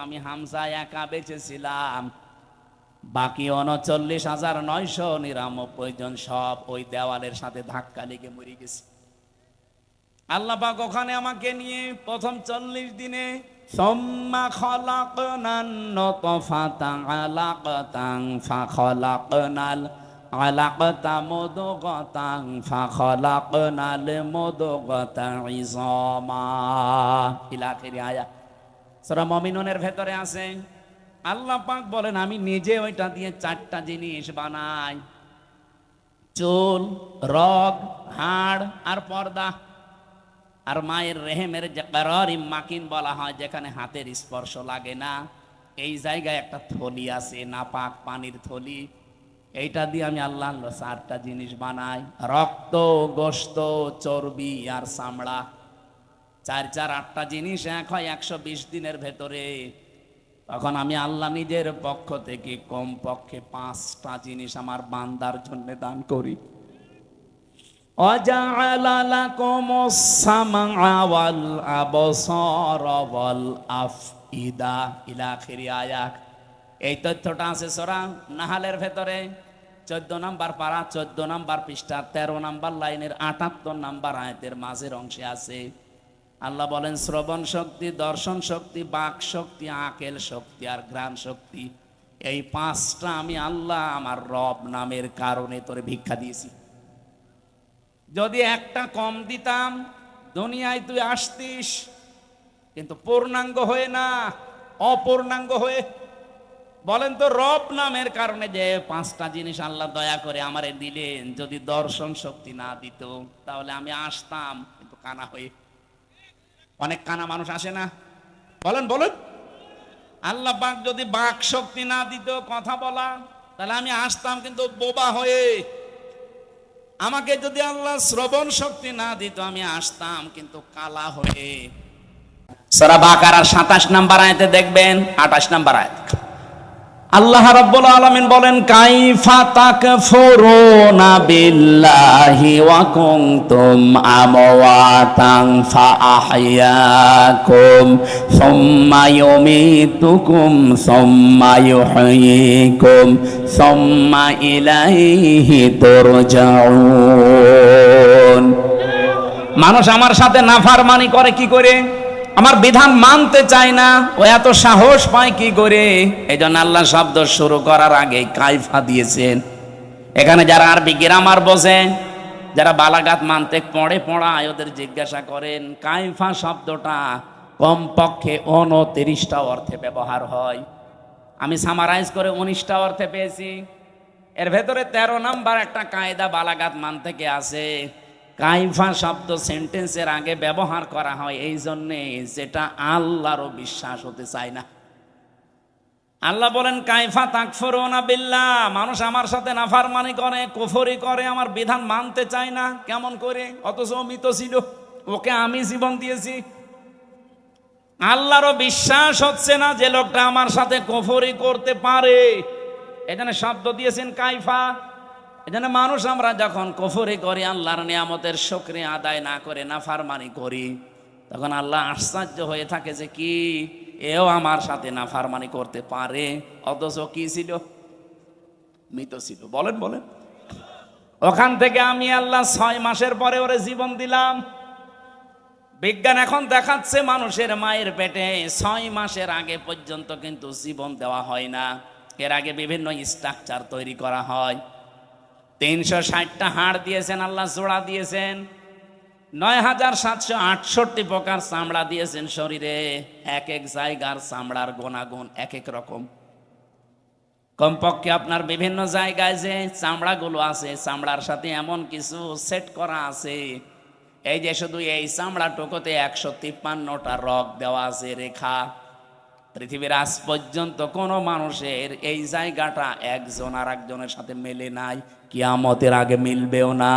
আমি হামজা একা বেঁচেছিলাম, বাকি 39,999 জন সব ওই দেওয়ালের সাথে ধাক্কা লেগে মরে গেছে। আল্লাহ পাক ওখানে আমাকে নিয়ে প্রথম 40 দিনে সুম্মা খালাকনান নুতফাতান আলাকাতান ফাখালাকনাল আলাকাতা মুদগাতান ফাখালাকনাল মুদগাতা ইযামা ইলা আখির আয়াত। সূরা মুমিনুনের ভেতরে আছে আল্লাহ পাক বলেন আমি নিজে ওইটা দিয়ে 4টা জিনিস বানাই, চুল, রগ, হাড় আর পর্দা। আর মায়ের রেহেমের যে কারারিম মাকিন বলা হয়, যেখানে হাতের স্পর্শ লাগে না, এই জায়গায় একটা থলি আছে, নাপাক পানির থলি। এইটা দিয়ে আমি আল্লাহ 4টা জিনিস বানাই, রক্ত, গোশত, চর্বি আর চামড়া। 4 4 8টা জিনিস এক হয় 120 দিনের ভেতরে। তখন আমি আল্লাহ নিজের পক্ষ থেকে কমপক্ষে 5টা জিনিস আমার বান্দার জন্য দান করি। وَجَعَلَ لَكُمُ السَّمْعَ وَالْأَبْصَارَ وَالْأَفْئِدَةَ ইলা আখির আয়াত। এই তথ্যটা আছে সূরা নাহালের ভেতরে 14 নম্বর পারা 14 নম্বর পৃষ্ঠা 13 নম্বর লাইনের 78 নম্বর আয়াতের মাঝের অংশে আছে। আল্লাহ বলেন শ্রবণ শক্তি, দর্শন শক্তি, বাক শক্তি, আকেল শক্তি আর ঘ্রাণ শক্তি, এই 5টা আমি আল্লাহ আমার রব নামের কারণে তোরে ভিক্ষা দিয়েছি। যদি একটা কম দিতাম দুনিয়ায় তুই আসতিস, কিন্তু পূর্ণাঙ্গ হয়ে না, অপূর্ণাঙ্গ হয়ে। বলেন তো রব নামের কারণে যে 5টা জিনিস আল্লাহ দয়া করে আমারে দিলেন, যদি দর্শন শক্তি না দিত তাহলে আমি আসতাম কিন্তু কানা হয়ে। অনেক কানা মানুষ আসে না, বলেন বলেন। আল্লাহ পাক যদি বাক শক্তি না দিত কথা বলা, তাহলে আমি আসতাম কিন্তু বোবা হয়ে। আমাকে যদি আল্লাহ শ্রবণ শক্তি না দিত আমি আসতাম কিন্তু কালা হয়ে। সূরা বাকারার 27 নম্বর আয়াতে দেখবেন, 28 নম্বর আয়াত আল্লাহ রাব্বুল আলামিন বলেন কাইফা তাকফুরুনা বিল্লাহি ওয়া কুনতুম আমওয়াতান ফাআহইয়াকুম সুম্মা ইউমীতুকুম সুম্মা ইউহয়ীকুম সুম্মা ইলাইহি তুরজাউন। মানুষ আমার সাথে নাফরমানি করে কি করে? আমার বিধান মানতে চায় না, ও এত সাহস পায় কি করে? এই জন্য আল্লাহ শব্দ শুরু করার আগে কাইফা দিয়েছেন। এখানে যারা আরবি গ্রামার বোঝে, যারা বালাগাত মানতে পড়ায়, ওদের জিজ্ঞাসা করেন কাইফা শব্দটা কমপক্ষে 29টা অর্থে ব্যবহার হয়। আমি সামারাইজ করে 19টা অর্থে পেয়েছি। এর ভেতরে 13 নাম্বার একটা কায়দা বালাগাত মান থেকে আছে। কাইফা শব্দ সেন্টেন্সের আগে ব্যবহার করা হয় এই জন্যে যেটা আল্লাহরও বিশ্বাস হতে চায় না। আল্লাহ বলেন কাইফা তাকফুরুনা বিল্লাহ, মানুষ আমার সাথে নাফরমানি করে, কুফরি করে, আমার বিধান মানতে চায় না। কেমন করে? অথচ মৃত ছিল, ওকে আমি জীবন দিয়েছি। আল্লাহরও বিশ্বাস হচ্ছে না যে লোকটা আমার সাথে কুফরি করতে পারে, এখানে শব্দ দিয়েছেন কাইফা। এজন্য মানুষ আমরা যখন কুফরি করি, আল্লাহর নিয়ামতের শুকরিয়া আদায় না করে নাফরমানি করি, তখন আল্লাহ আশ্চর্য হয়ে থাকে যে কি এও আমার সাথে নাফরমানি করতে পারে, অথচ কি ছিল? মৃত ছিল। বলেন বলেন। ওখান থেকে আমি আল্লাহ 6 মাসের পরে ওরে জীবন দিলাম। বিজ্ঞান এখন দেখাচ্ছে মানুষের মায়ের পেটে 6 মাসের আগে পর্যন্ত কিন্তু জীবন দেওয়া হয় না। এর আগে বিভিন্ন স্ট্রাকচার তৈরি করা হয়। 360টা হাড় দিয়েছেন আল্লাহ, জোড়া দিয়েছেন, 9768 প্রকার চামড়া দিয়েছেন শরীরে। এক এক জায়গার চামড়ার গুণাগুণ এক এক রকম। কমপক্ষে আপনার বিভিন্ন জায়গায় যে চামড়াগুলো আছে, চামড়ার সাথে এমন কিছু সেট করা আছে, এই যে শুধু এই চামড়াটুকুতে 153টা রগ দেওয়া আছে, রেখা। পৃথিবীর আজ পর্যন্ত কোনো মানুষের এই জায়গাটা একজন আর একজনের সাথে মেলে নাই, কিয়ামতের আগে মিলবেও না।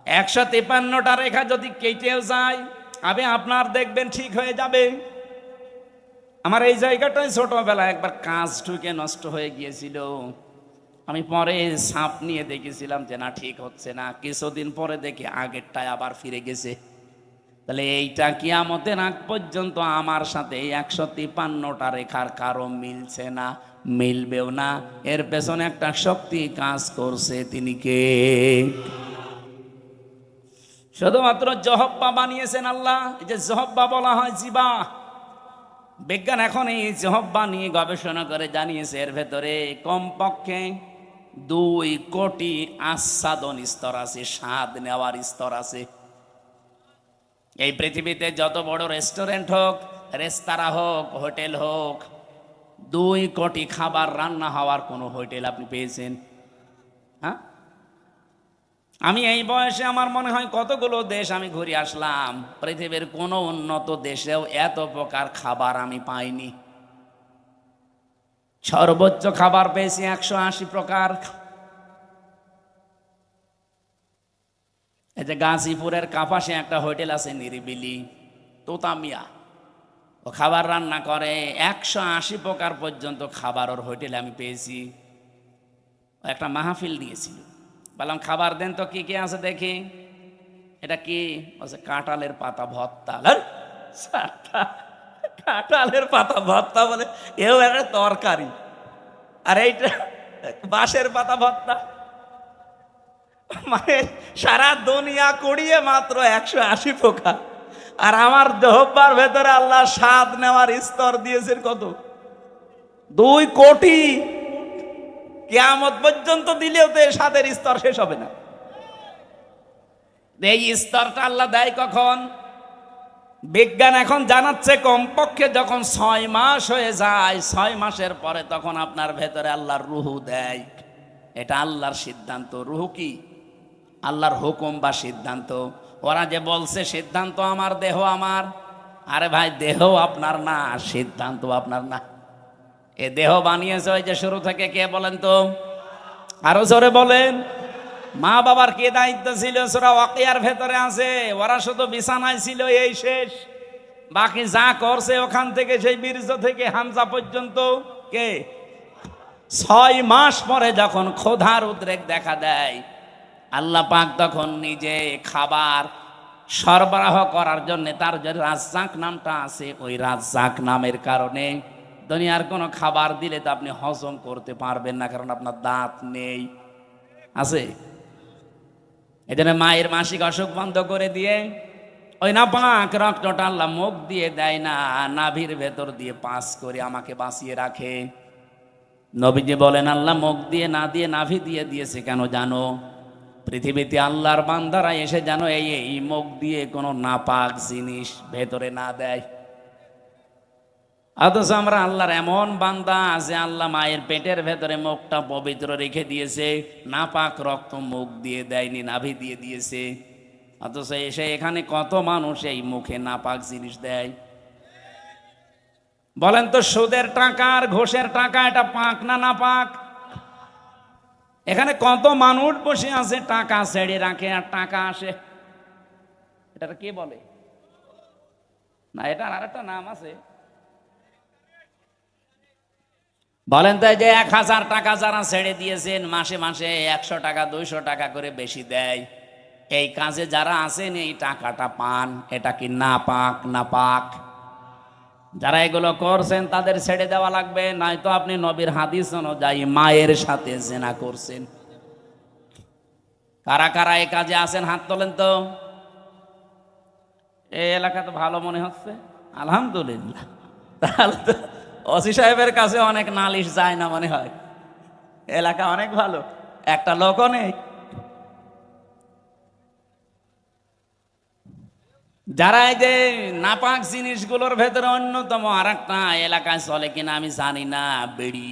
153টা রেখা যদি কেটেও যায়, আবে আপনার দেখবেন ঠিক হয়ে যাবে। আমার এই জায়গাটাই ছোটবেলা একবার কাজ ঢুকে নষ্ট হয়ে গিয়েছিল। আমি পরে সাপ নিয়ে দেখেছিলাম যে না ঠিক হচ্ছে না। কিছুদিন পরে দেখি আগেরটায় আবার ফিরে গেছে। তাহলে এইটা কিয়ামতের আগ পর্যন্ত আমার সাথে এই 153টা রেখার কারো মিলছে না, মিলবেও না। এর পেছনে একটা শক্তি কাজ করছে, তিনি কে? শুধুমাত্র জহব্বা বানিয়েছেন আল্লাহ। এই যে জহব্বা বলা হয় জিবা, বিজ্ঞান এখন এই জহব্বা নিয়ে গবেষণা করে জানিয়েছে এর ভেতরে কমপক্ষে 2 কোটি আস্বাদন স্তর আছে, স্বাদ নেওয়ার স্তর আছে। এই পৃথিবীতে যত বড় রেস্টুরেন্ট হোক, রেস্তোরাঁ হোক, হোটেল হোক, 2 কোটি খাবার রান্না হওয়ার কোনো হোটেল আপনি পেয়েছেন? হ্যাঁ, আমি এই বয়সে আমার মনে হয় কতগুলো দেশ আমি ঘুরে আসলাম, পৃথিবীর কোনো উন্নত দেশেও এত প্রকার খাবার আমি পাইনি। সর্বোচ্চ খাবার পেয়েছি 180 প্রকার। এই যে গাজীপুরের কাপাসে একটা হোটেল আছে নিরিবিলি, তোতামিয়া, ও খাবার রান্না করে 180 প্রকার পর্যন্ত খাবার ওর হোটেলে আমি পেয়েছি। একটা মাহফিল দিয়েছিল, বললাম খাবার দেন তো কি কি আছে দেখি। এটা কি? বলছে কাঁঠালের পাতা ভর্তা। কাঁঠালের পাতা ভর্তা বলে এও একটা তরকারি, আর এইটা বাঁশের পাতা ভর্তা। মানে সারা দুনিয়া কুড়িয়ে মাত্র 180 প্রকার, আর আমার জহব্বার ভেতরে আল্লাহ স্বাদ নেওয়ার স্তর দিয়েছেন কত? 2 কোটি। কিয়ামত পর্যন্ত দিলেও তো এর স্বাদের স্তর শেষ হবে না। এই স্তরটা আল্লাহ দেয় কখন? বিজ্ঞান এখন জানাচ্ছে কমপক্ষে যখন 6 মাস হয়ে যায়, 6 মাসের পরে তখন আপনার ভেতরে আল্লাহর রুহু দেয়। এটা আল্লাহর সিদ্ধান্ত। রুহু কি? আল্লাহর হুকুম বা সিদ্ধান্ত। ওরা যে বলছে সিদ্ধান্ত আমার, দেহ আমার, আরে ভাই দেহ আপনার না, সিদ্ধান্ত আপনার না। এ দেহ বানিয়েছে ওই যে শুরু থেকে কে বলেন তো? আরো জোরে বলেন। মা বাবার কি দায়িত্ব ছিল? সূরা ওয়াকিয়ার ভেতরে আছে, ওরা শুধু বিছানায় ছিল, এই শেষ। বাকি যা করছে ওখান থেকে, সেই বীর্য থেকে হামজা পর্যন্ত কে? 6 মাস পরে যখন ক্ষুধার উদ্রেক দেখা দেয়, আল্লাহ পাক তখন নিজে খাবার সরবরাহ করার জন্য, তার যে রাজ্জাক নামটা আছে, ওই রাজ্জাক নামের কারণে দুনিয়ার কোনো খাবার দিলে তো আপনি হজম করতে পারবেন না, কারণ আপনার দাঁত নেই। আছে? এই জন্য মায়ের মাসিক অসুখ বন্ধ করে দিয়ে ওই নাপাক রক্তটা আল্লাহ মুখ দিয়ে দেয় না, নাভির ভেতর দিয়ে পাস করে আমাকে বাঁচিয়ে রাখে। নবীজি বলেন আল্লাহ মুখ দিয়ে না দিয়ে নাভি দিয়ে দিয়েছে কেন জানো? পৃথিবীতে আল্লাহর বান্দারা এসে যেন এই মুখ দিয়ে কোনো নাপাক জিনিস ভেতরে না দেয়। অথচ আমরা আল্লাহর এমন বান্দা যে আল্লাহ মায়ের পেটের ভেতরে মুখটা পবিত্র রেখে দিয়েছে, নাপাক রক্ত মুখ দিয়ে দেয়নি, নাভি দিয়ে দিয়েছে। অথচ এসে এখানে কত মানুষ এই মুখে নাপাক জিনিস দেয়। বলেন তো, সুদের টাকা আর ঘোষের টাকা এটা পাক না নাপাক? এখানে কত মানুষ বসে আছে টাকা ছেড়ে রাখে আর টাকা আসে। এটা কি বলে না? এটা আর একটা নাম আছে। বলেন তো, যে 1000 টাকা যারা ছেড়ে দিয়েছেন, মাসে মাসে 100 টাকা 200 টাকা করে বেশি দেয়, এই কাজে যারা আছেন এই টাকাটা পান, এটা কি নাপাক? নাপাক। যারা এগুলো করছেন তাদের ছেড়ে দেওয়া লাগবে, নয়তো আপনি নবীর হাদিস অনুযায়ী মায়ের সাথে জিনা করছেন। কারা কারা এই কাজে আছেন হাত তোলেন তো। এই এলাকা তো ভালো মনে হচ্ছে, আলহামদুলিল্লাহ। তাহলে তো ওসি সাহেবের কাছে অনেক নালিশ যায় না মনে হয়, এলাকা অনেক ভালো, একটা লোকও নেই। যারা এই যে নাপাক জিনিসগুলোর ভেতরে অন্যতম আর একটা এলাকায় চলে কিনা আমি জানি না, বেড়ি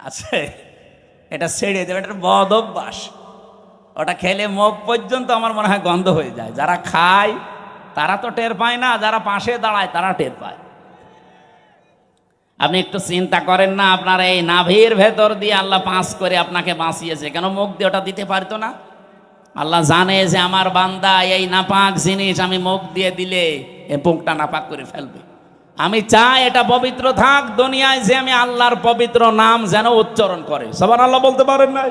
আছে, এটা ছেড়ে দেবে, এটা বদ অভ্যাস। ওটা খেলে মুখ পর্যন্ত আমার মনে হয় গন্ধ হয়ে যায়। যারা খায় তারা তো টের পায় না, যারা পাশে দাঁড়ায় তারা টের পায়। আপনি একটু চিন্তা করেন না, আপনার এই নাভির ভেতর দিয়ে আল্লাহ পাস করে আপনাকে বাঁচিয়েছে, কেন মুখ দিয়ে ওটা দিতে পারতো না? আল্লাহ জানে যে আমার বান্দা এই নাপাক জিনিস আমি মুখ দিয়ে দিলে এই মুখটা নাপাক করে ফেলবে। আমি চাই এটা পবিত্র থাক, দুনিয়ায় যে আমি আল্লাহর পবিত্র নাম যেন উচ্চারণ করে। সুবহানাল্লাহ বলতে পারেন না?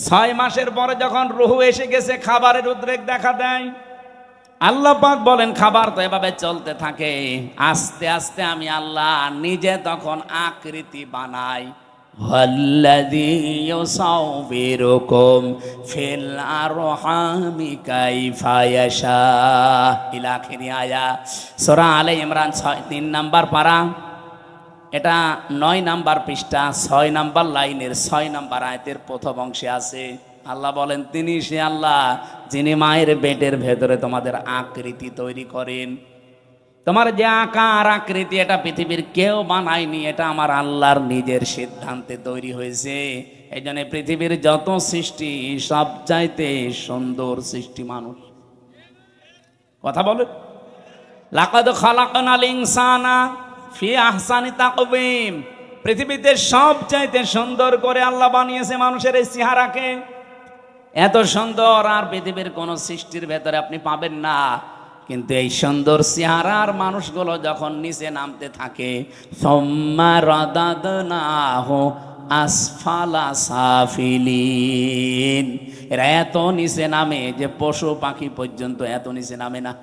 6 মাসের পরে যখন রুহু এসে গেছে, খাবারের উদ্রেক দেখা দেয়। আল্লাহ পাক বলেন খাবার তো এভাবে চলতে থাকে, আস্তে আস্তে আমি আল্লাহ নিজে তখন আকৃতি বানাই। ওয়াল্লাযী ইউসাউবিরুকুম ফিল আরহামি কাইফা ইয়াশা ইলা আখিরি আয়াত। সূরা আলে ইমরান 3 নাম্বার পারা, এটা 9 নাম্বার পৃষ্ঠা, 6 নাম্বার লাইনের 6 নাম্বার আয়াতের প্রথম অংশে আছে। আল্লাহ বলেন তিনি সে আল্লাহ যিনি মায়ের পেটের ভেতরে তোমাদের আকৃতি তৈরি করেন। তোমার যে আকার আকৃতি এটা পৃথিবীর কেউ বানায়নি, এটা আমার আল্লাহর নিজের সিদ্ধান্তে তৈরি হয়েছে। এই জন্য পৃথিবীর যত সৃষ্টি সবচাইতে সুন্দর সৃষ্টি মানুষ। কথা বলে লাকাদ খালাকনাল ইনসানা ফি আহসানি তাকওয়িম। পৃথিবীতে সবচাইতে সুন্দর করে আল্লাহ বানিয়েছে মানুষের এই চেহারাকে। এত সুন্দর আর পৃথিবীর কোন সৃষ্টির ভেতরে আপনি পাবেন না। কিন্তু এই সুন্দর চেহারার মানুষগুলো যখন নিচে নামতে থাকে, সুম্মা রাদাদনাহু আসফালা সাফিলিন, এরা এত নিচে নামে যে পশু পাখি পর্যন্ত এত নিচে নামে না।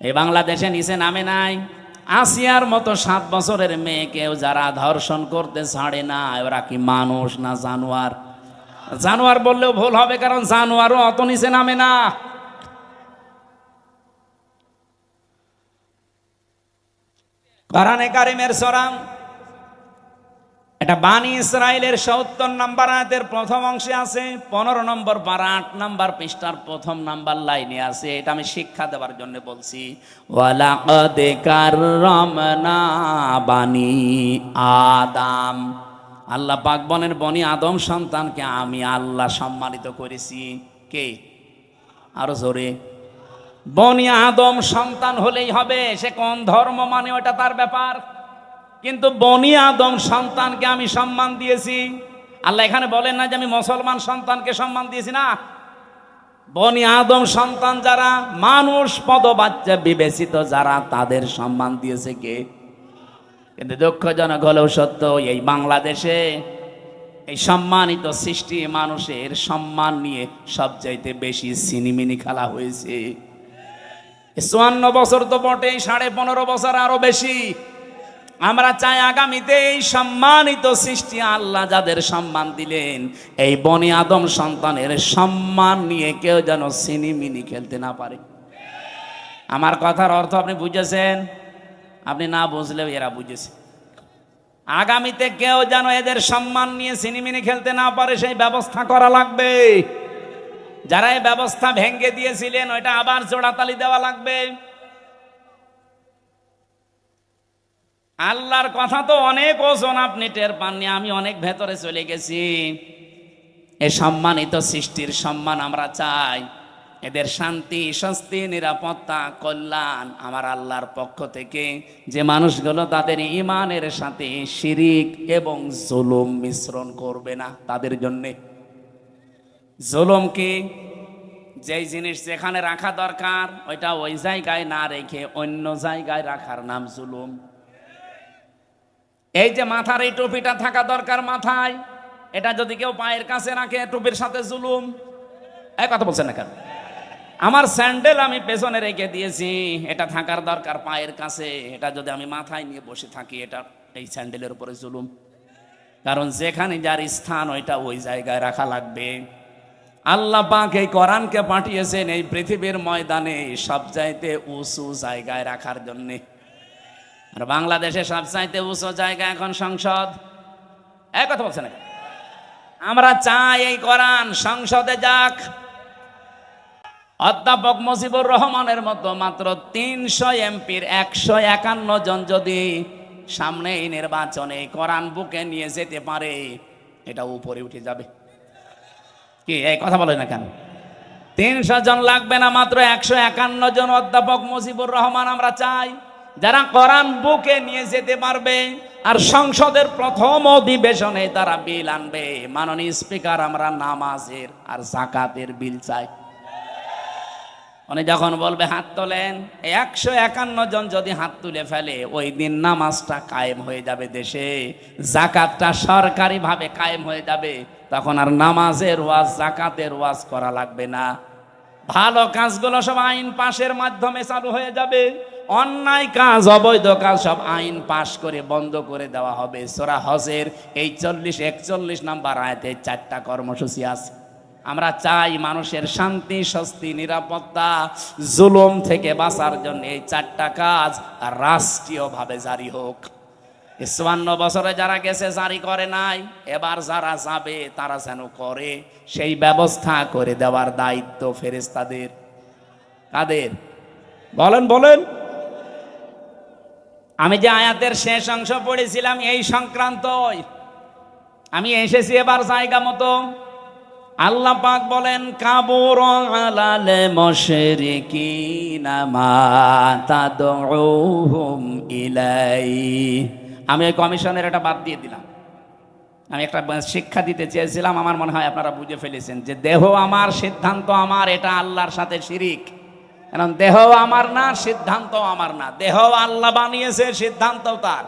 এই বাংলাদেশে নিচে নামে নাই। আসিয়ার মতো 7 বছরের মেয়েকেও যারা ধর্ষণ করতে ছাড়ে না, ওরা কি মানুষ না জানোয়ার? জানোয়ার বললেও ভুল হবে, কারণ জানোয়ারও অত নিচে নামে না। কোরআনে কারিমের সূরা, এটা বানি ইসরাইলের ৭০ নাম্বার আয়াতের প্রথম অংশে আছে, 15 নম্বর পারা 8 নাম্বার পৃষ্ঠার প্রথম নাম্বার লাইনে আছে। এটা আমি শিক্ষা দেওয়ার জন্য বলছি। ওয়ালাকাদ কাররামনা বানি আদম। আল্লাহ পাক বলেন বনি আদম সন্তানকে আমি আল্লাহ সম্মানিত করেছি। কে? আরো জোরে। বনি আদম সন্তান হলেই হবে, সে কোন ধর্ম মানে ওটা তার ব্যাপার, কিন্তু বনি আদম সন্তানকে আমি সম্মান দিয়েছি। আল্লাহ এখানে বলেন না যে আমি মুসলমান সন্তানকে সম্মান দিয়েছি, না। বনি আদম সন্তান যারা মানুষ পদবাচ্চা বিবেচিত যারা, তাদের সম্মান দিয়েছে কে? কিন্তু দুঃখজনক হলেও সত্য, এই বাংলাদেশে এই সম্মানিত সৃষ্টি মানুষের সম্মান নিয়ে সবচাইতে বেশি সিনিমিনি খেলা হয়েছে। 54 বছর তো বটেই, 15.5 বছর আরো বেশি। আমরা চাই আগামীতে এই সম্মানিত সৃষ্টি আল্লাহ যাদের সম্মান দিলেন, এই বনি আদম সন্তানের সম্মান নিয়ে কেউ যেন সিনিমিনি খেলতে না পারে। আমার কথার অর্থ আপনি বুঝেছেন? আপনি না বুঝলেও এরা বুঝেছে। আগামীতে কেউ যেন এদের সম্মান নিয়ে সিনিমিনি খেলতে না পারে, সেই ব্যবস্থা করা লাগবে। যারা এই ব্যবস্থা ভেঙে দিয়েছিলেন, ওইটা আবার জোড়াতালি দেওয়া লাগবে। আল্লাহর কথা তো অনেক ওজন, আপনি টের পাননি। আমি অনেক ভেতরে চলে গেছি। এ সম্মানিত সৃষ্টির সম্মান আমরা চাই। এদের শান্তি, স্বস্তি, নিরাপত্তা, কল্যাণ আমার আল্লাহর পক্ষ থেকে। যে মানুষগুলো তাদের ঈমানের সাথে শিরিক এবং জুলুম মিশ্রণ করবে না, তাদের জন্যে। জুলুম কি? যেই জিনিস যেখানে রাখা দরকার ওইটা ওই জায়গায় না রেখে অন্য জায়গায় রাখার নাম জুলুম। এই যে মাথার এই টুপিটা থাকা দরকার মাথায়, এটা যদি কেউ পায়ের কাছে রাখে, টুপির সাথে জুলুম। এই কথা বলছেন না কেন? আমার স্যান্ডেল আমি পেছনে রেখে দিয়েছি, এটা থাকার দরকার পায়ের কাছে, এটা যদি আমি মাথায় নিয়ে বসে থাকি, এটা এই স্যান্ডেলের উপরে জুলুম। কারণ যেখানে যার স্থান ওইটা ওই জায়গায় রাখা লাগবে। আল্লাহ পাক এই কোরআনকে পাঠিয়েছেন এই পৃথিবীর ময়দানে সবচাইতে উঁচু জায়গায় রাখার জন্য। আর বাংলাদেশে সবচাইতে উঁচু জায়গা এখন সংসদ। এক কথা বলছেন না? আমরা চাই এই কোরআন সংসদে যাক। অধ্যাপক মুজিবুর রহমানের মতো মাত্র 300 এমপির 151 জন যদি সামনে এই নির্বাচনে কোরআন বুকে নিয়ে যেতে পারে, এটা উপরে উঠে যাবে। কি এই কথা বলে না কেন? 300 জন লাগবে না, মাত্র 151 জন অধ্যাপক মুজিবুর রহমান আমরা চাই, যারা কোরআন বুকে নিয়ে যেতে পারবে। আর সংসদের প্রথম অধিবেশনে তারা বিল আনবে। মাননীয় স্পিকার, আমরা নামাজের আর যাকাতের বিল চাই। উনি যখন বলবে হাত তোলেন, 151 জন যদি হাত তুলে ফেলে ওই দিন নামাজটা কায়েম হয়ে যাবে দেশে, জাকাতটা সরকারি ভাবে কায়েম হয়ে যাবে, তখন আর নামাজের ওয়াজ জাকাতের ওয়াজ করা লাগবে না। ভালো কাজগুলো সব আইন পাশের মাধ্যমে চালু হয়ে যাবে, অন্যায় কাজ অবৈধ কাজ সব আইন পাশ করে বন্ধ করে দেওয়া হবে। সূরা হজের এই 40-41 নাম্বার আয়াতে 4টা কর্মসূচি আছে। আমরা চাই মানুষের শান্তি, স্বস্তি, নিরাপত্তা, জুলুম থেকে বাঁচার জন্য এই 4টা কাজ রাষ্ট্রীয়ভাবে জারি হোক। 54 বছরে যারা গেছে জারি করে নাই, এবার যারা যাবে তারা যেন করে, সেই ব্যবস্থা করে দেওয়ার দায়িত্ব ফেরেশতাদের। কাদের? বলেন বলেন। আমি যে আয়াতের শেষ অংশ পড়েছিলাম এই সংক্রান্তই আমি এসেছি এবার জায়গা মতো। আল্লাহ পাক বলেন, কাবুর আলাল মুশরিকিনা মা তাদউহুম ইলাই। আমি ওই কমিশনের এটা বাদ দিয়ে দিলাম। আমি একটা শিক্ষা দিতে চেয়েছিলাম, আমার মনে হয় আপনারা বুঝে ফেলেছেন যে দেহ আমার, সিদ্ধান্ত আমার, এটা আল্লাহর সাথে শিরিক। কারণ দেহ আমার না, সিদ্ধান্ত আমার না। দেহ আল্লাহ বানিয়েছে, সিদ্ধান্তও তার।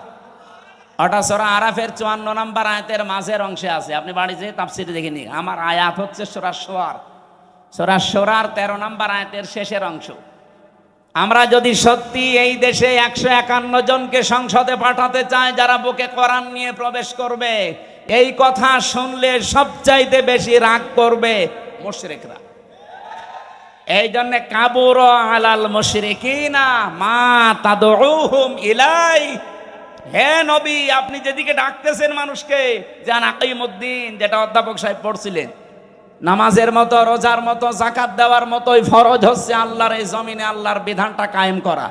ওটা সূরা আরাফের 54 নম্বর আয়াতের মাঝের অংশে আছে, আপনি বাড়ি যেয়ে তাফসীরে দেখে নিন। আমার আয়াত হচ্ছে সূরা শূরার 13 নম্বর আয়াতের শেষের অংশ। আমরা যদি সত্যি এই দেশে 151 জনকে সংসদে পাঠাতে চাই যারা বুকে কোরআন নিয়ে প্রবেশ করবে, এই কথা শুনলে সবচাইতে বেশি রাগ করবে মুশরিকরা। এই জন্য কাবুর আলাল মুশরিকিনা মা তাদউহুম ইলাই। হে নবী, আপনি যেদিকে ডাকতেছেন মানুষকে, যান আকিমুদ্দিন, যেটা অধ্যাপক সাহেব পড়ছিলেন, নামাজের মতো, রোজার মতো, যাকাত দেওয়ার মতোই ফরজ হচ্ছে আল্লাহর এই জমিনে আল্লাহর বিধানটা কায়েম করা।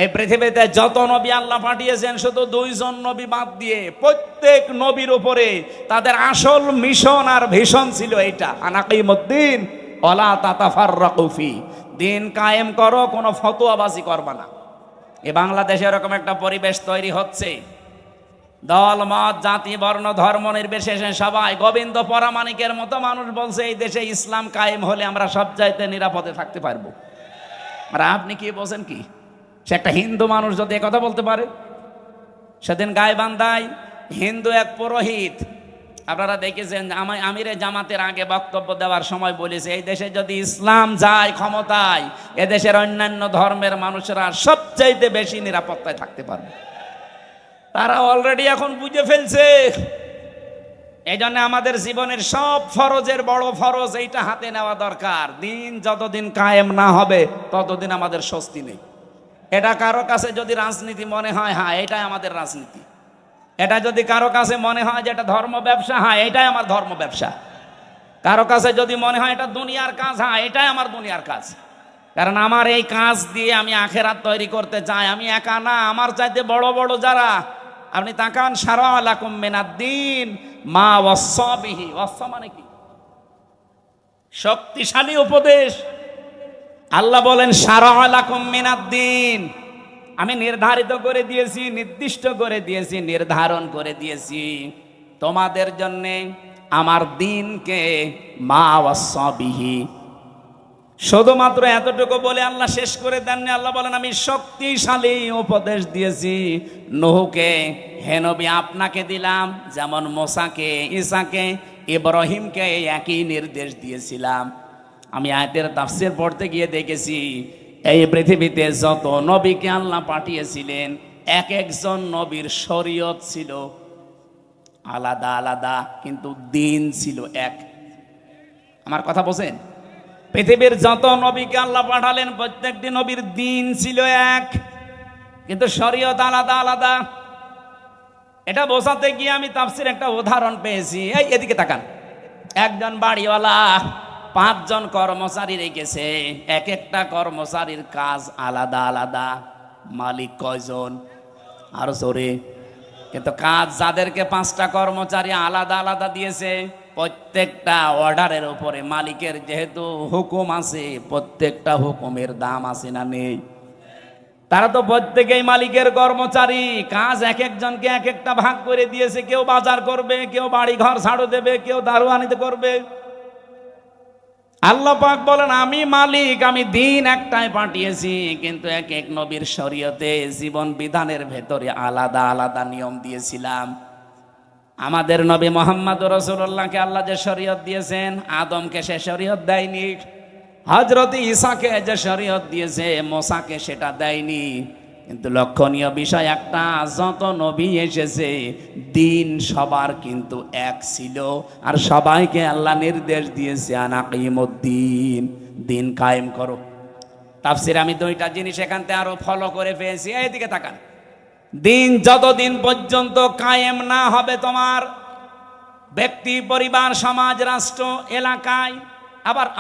এই পৃথিবীতে যত নবী আল্লাহ পাঠিয়েছেন, শুধু 2 জন নবী বাদ দিয়ে প্রত্যেক নবীর উপরে তাদের আসল মিশন আর ভিশন ছিল এইটা, আনাকিমুদ্দিন ওয়ালা তাতাফাররাকু ফি। দিন কায়েম করো, কোনো ফতোয়াবাজি করবা না। এই বাংলাদেশে এরকম একটা পরিবেশ তৈরি হচ্ছে, দল মত জাতি বর্ণ ধর্ম নির্বিশেষে সবাই গোবিন্দ পরামানিকের মতো মানুষ বলছে এই দেশে ইসলাম কায়েম হলে আমরা সব চাইতে নিরাপদে থাকতে পারবো। আর আপনি কি বলছেন? কি সে একটা হিন্দু মানুষ যদি কথা বলতে পারে? সেদিন গাইবান্ধায় হিন্দু এক পুরোহিত, আপনারা দেখেছেন, আমিরে জামাতের আগে বক্তব্য দেওয়ার সময় বলেছে এই দেশে যদি ইসলাম যায় ক্ষমতায়, এদেশের অন্যান্য ধর্মের মানুষেরা সবচাইতে বেশি নিরাপত্তায় থাকতে পারবে। তারা অলরেডি এখন বুঝে ফেলছে। এই জন্য আমাদের জীবনের সব ফরজের বড় ফরজ এইটা হাতে নেওয়া দরকার। দিন যতদিন কায়েম না হবে ততদিন আমাদের স্বস্তি নেই। এটা কারো কাছে যদি রাজনীতি মনে হয়, হ্যাঁ এটাই আমাদের রাজনীতি। এটা যদি কারো কাছে মনে হয় যে এটা ধর্ম ব্যবসা, হ্যাঁ এটাই আমার ধর্ম ব্যবসা। কারো কাছে যদি মনে হয় এটা দুনিয়ার কাজ, হ্যাঁ এটাই আমার দুনিয়ার কাজ। কারণ আমার এই কাজ দিয়ে আমি আখেরাত তৈরি করতে চাই। আমি একা না, আমার চাইতে বড় বড় যারা, আপনি তাকান, শারআ লাকুম মিনাদ-দ্বীন মা ওয়াসসা বিহি। ওয়াসসা মানে কি? শক্তিশালী উপদেশ। আল্লাহ বলেন শারআ লাকুম মিনাদ-দ্বীন, আমি নির্ধারিত করে দিয়েছি, নির্দিষ্ট করে দিয়েছি, নির্ধারণ করে দিয়েছি তোমাদের জন্যে আমার দিনকে, মা ওয়াসসা বিহি। শুধুমাত্র এতটুকু বলে আল্লাহ শেষ করে দেননি। আল্লাহ বলেন আমি শক্তিশালী উপদেশ দিয়েছি নূহকে। হে নবী, আপনাকে দিলাম যেমন মুসাকে, ঈসাকে, ইব্রাহিমকে একই নির্দেশ দিয়েছিলাম। আমি আয়াতের তাফসীর পড়তে গিয়ে দেখেছি এই পৃথিবীতে যত নবীকে আল্লাহ পাঠিয়েছিলেন, এক একজন নবীর শরীয়ত ছিল আলাদা আলাদা, কিন্তু দিন ছিল এক। আমার কথা বোঝেন? পৃথিবীর যত নবীকে আল্লাহ পাঠালেন প্রত্যেকটি নবীর দিন ছিল এক, কিন্তু শরীয়ত আলাদা আলাদা। এটা বোঝাতে গিয়ে আমি তাফসীরে একটা উদাহরণ পেয়েছি। এই এদিকে তাকান, একজন বাড়িওয়ালা 5 জন কর্মচারী রেখেছে, এক একটা কর্মচারীর কাজ আলাদা আলাদা। মালিক কয়জন? আরো জোরে। কিন্তু কাজ যাদেরকে 5টা কর্মচারী আলাদা আলাদা দিয়েছে, প্রত্যেকটা অর্ডারের উপরে মালিকের যেহেতু হুকুম আছে, প্রত্যেকটা হুকুমের দাম আছে না নেই? তারা তো প্রত্যেকেই মালিকের কর্মচারী। কাজ এক একজনকে এক একটা ভাগ করে দিয়েছে। কেউ বাজার করবে, কেউ বাড়ি ঘর ঝাড়ু দেবে, কেউ দারোয়ানিতে করবে। আল্লাহ পাক বলেন আমি মালিক, আমি দিন একটাই পাঠিয়েছি, কিন্তু এক এক নবীর শরীয়তে জীবন বিধানের ভেতরে আলাদা আলাদা নিয়ম দিয়েছিলাম। আমাদের নবী মোহাম্মদ রাসূলুল্লাহকে আল্লাহ যে শরীয়ত দিয়েছেন, আদমকে সে শরীয়ত দেয়নি। হযরত ঈসাকে যে শরীয়ত দিয়েছে, মুসাকে সেটা দেয়নি। কিন্তু লক্ষণীয় বিষয় একটা, যত নবী এসেছে দিন সবার কিন্তু এক ছিল, আর সবাইকে আল্লাহ নির্দেশ দিয়েছে আনাকিমুদ্দিন, দিন কায়েম করো। তাফসীরে আমি দুইটা জিনিস এখান থেকে আরো ফলো করে পেয়েছি, এইদিকে তাকান। দিন যতদিন পর্যন্ত কায়েম না হবে তোমার ব্যক্তি, পরিবার, সমাজ, রাষ্ট্র, এলাকায়,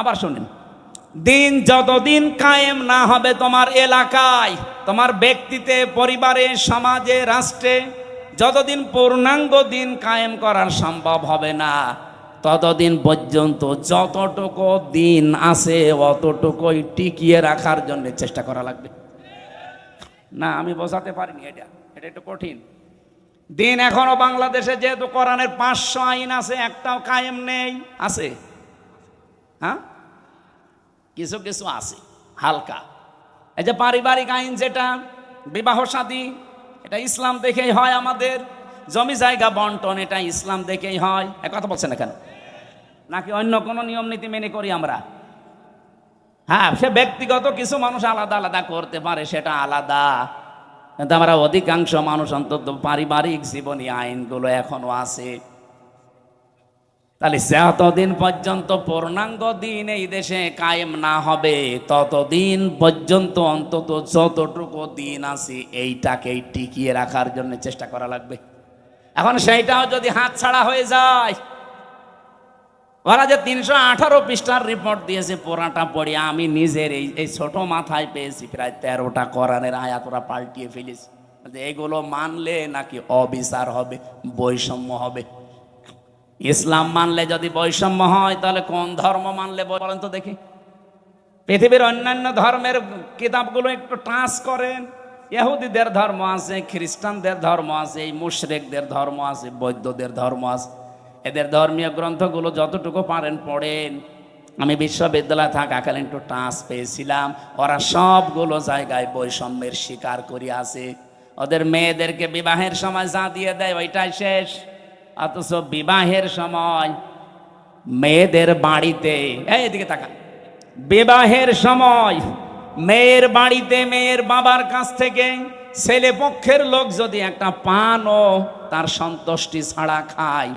আবার শুনেন, দিন যতদিন কায়েম না হবে তোমার এলাকায়, তোমার ব্যক্তিতে, পরিবারে, সমাজে, রাষ্ট্রে, যতদিন পূর্ণাঙ্গ দিন কায়েম করার সম্ভব হবে না, ততদিন পর্যন্ত যতটুকু দিন আছে অতটুকুই টিকিয়ে রাখার জন্য চেষ্টা করা লাগবে। না আমি বোঝাতে পারিনি, এটা একটু কঠিন। দিন এখনো বাংলাদেশে যেহেতু কোরআনের 500 আইন আছে, একটাও কায়েম নেই। আছে, হ্যাঁ কিছু কিছু আছে হালকা। এই যে পারিবারিক আইন, যেটা বিবাহ শাদী, এটা ইসলাম দেখেই হয়। আমাদের জমি জায়গা বন্টন, এটা ইসলাম দেখেই হয়। এক কথা বলছেন না কেন? নাকি অন্য কোনো নিয়ম নীতি মেনে করি আমরা? হ্যাঁ, সে ব্যক্তিগত কিছু মানুষ আলাদা আলাদা করতে পারে, সেটা আলাদা, কিন্তু আমরা অধিকাংশ মানুষ অন্তত পারিবারিক জীবনী আইনগুলো এখনো আছে। তাহলে যতদিন পর্যন্ত পূর্ণাঙ্গ দিন এই দেশে কায়েম না হবে, ততদিন পর্যন্ত অন্তত যতটুকু দিন আছে এইটাকেই টিকিয়ে রাখার জন্য চেষ্টা করা লাগবে। এখন সেইটাও যদি হাতছাড়া হয়ে যায়, ওরা যে 318 পৃষ্ঠার রিপোর্ট দিয়েছে, পুরাটা পড়ে আমি নিজের এই ছোট মাথায় পেয়েছি প্রায় 13টা কোরআনের আয়াত ওরা পাল্টিয়ে ফেলেছি। এগুলো মানলে নাকি অবিচার হবে, বৈষম্য হবে। ইসলাম মানলে যদি বৈষম্য হয়, তাহলে কোন ধর্ম মানলে বলেন তো দেখি? পৃথিবীর অন্যান্য ধর্মের কিতাবগুলো একটু টাচ করেন। ইহুদিদের ধর্ম আছে, খ্রিস্টানদের ধর্ম আছে, এই মুশরিকদের ধর্ম আছে, বৌদ্ধদের ধর্ম আছে। এদের ধর্মীয় গ্রন্থগুলো যতটুকু পারেন পড়েন। আমি বিশ্ববিদ্যালয়ে থাকাকালীন একটু টাচ পেয়েছিলাম, ওরা সবগুলো জায়গায় বৈষম্যের শিকার করে আছে। ওদের মেয়েদেরকে বিবাহের সময় যা দিয়ে দেয় ওইটাই শেষ, অথচ বিবাহের সময় মেয়েদের বাড়িতে, এইদিকে তাকান, বিবাহের সময় মেয়ের বাড়িতে মেয়ের বাবার কাছ থেকে ছেলে পক্ষের লোক যদি একটা পানও তার সন্তুষ্টি ছাড়া খায়,